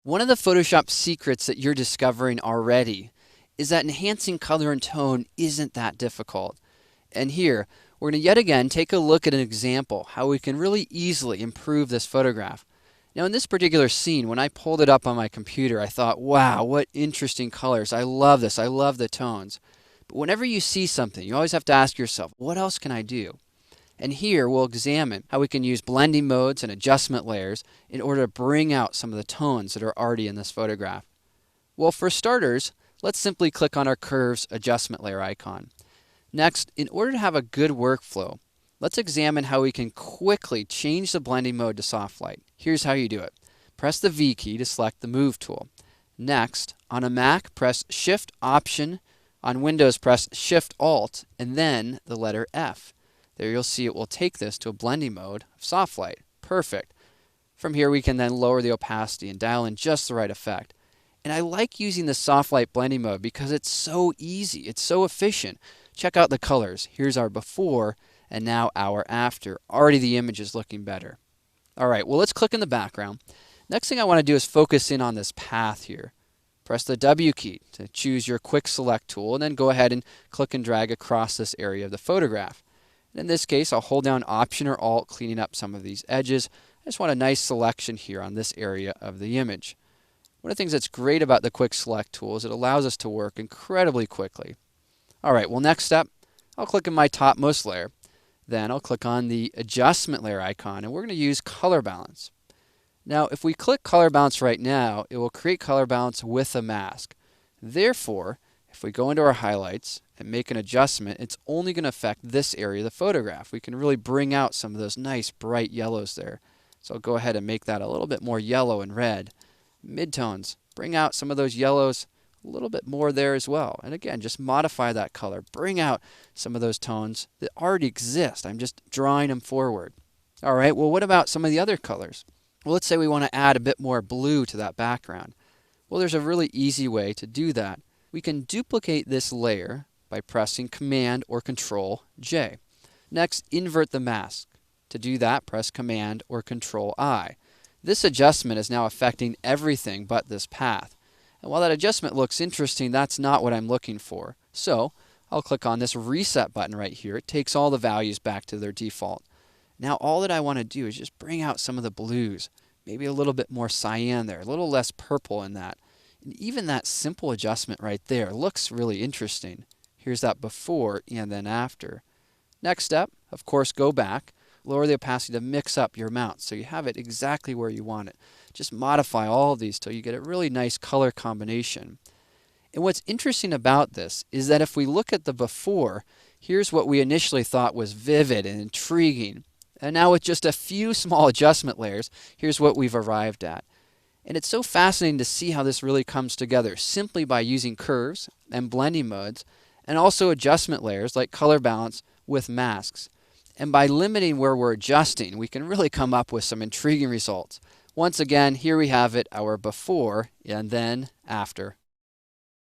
One of the Photoshop secrets that you're discovering already is that enhancing color and tone isn't that difficult. And here, we're going to yet again take a look at an example how we can really easily improve this photograph. Now in this particular scene, when I pulled it up on my computer, I thought, wow, what interesting colors. I love this. I love the tones. But whenever you see something, you always have to ask yourself, what else can I do? And here we'll examine how we can use blending modes and adjustment layers in order to bring out some of the tones that are already in this photograph. Well, for starters, let's simply click on our curves adjustment layer icon. Next, in order to have a good workflow, let's examine how we can quickly change the blending mode to soft light. Here's how you do it. Press the V key to select the Move tool. Next, on a Mac, press Shift Option. On Windows, press Shift Alt and then the letter F. There you'll see it will take this to a blending mode of soft light. Perfect. From here we can then lower the opacity and dial in just the right effect. And I like using the soft light blending mode because it's so easy, it's so efficient. Check out the colors. Here's our before and now our after. Already the image is looking better. Alright, well let's click in the background. Next thing I want to do is focus in on this path here. Press the W key to choose your quick select tool and then go ahead and click and drag across this area of the photograph. In this case, I'll hold down Option or Alt, cleaning up some of these edges. I just want a nice selection here on this area of the image. One of the things that's great about the Quick Select tool is it allows us to work incredibly quickly. Alright, well next step, I'll click on my topmost layer. Then I'll click on the Adjustment layer icon and we're going to use Color Balance. Now if we click Color Balance right now, it will create color balance with a mask. Therefore, if we go into our highlights and make an adjustment, it's only going to affect this area of the photograph. We can really bring out some of those nice bright yellows there. So I'll go ahead and make that a little bit more yellow and red. Midtones, bring out some of those yellows a little bit more there as well. And again, just modify that color. Bring out some of those tones that already exist. I'm just drawing them forward. All right, well what about some of the other colors? Well, let's say we want to add a bit more blue to that background. Well, there's a really easy way to do that. We can duplicate this layer by pressing Command or Control J. Next, invert the mask. To do that, press Command or Control I. This adjustment is now affecting everything but this path. And while that adjustment looks interesting, that's not what I'm looking for. So I'll click on this Reset button right here. It takes all the values back to their default. Now all that I want to do is just bring out some of the blues. Maybe a little bit more cyan there, a little less purple in that. And even that simple adjustment right there looks really interesting. Here's that before and then after. Next step, of course, go back. Lower the opacity to mix up your amount so you have it exactly where you want it. Just modify all of these till you get a really nice color combination. And what's interesting about this is that if we look at the before, here's what we initially thought was vivid and intriguing. And now with just a few small adjustment layers, here's what we've arrived at. And it's so fascinating to see how this really comes together simply by using curves and blending modes and also adjustment layers like color balance with masks. And by limiting where we're adjusting, we can really come up with some intriguing results. Once again, here we have it, our before and then after.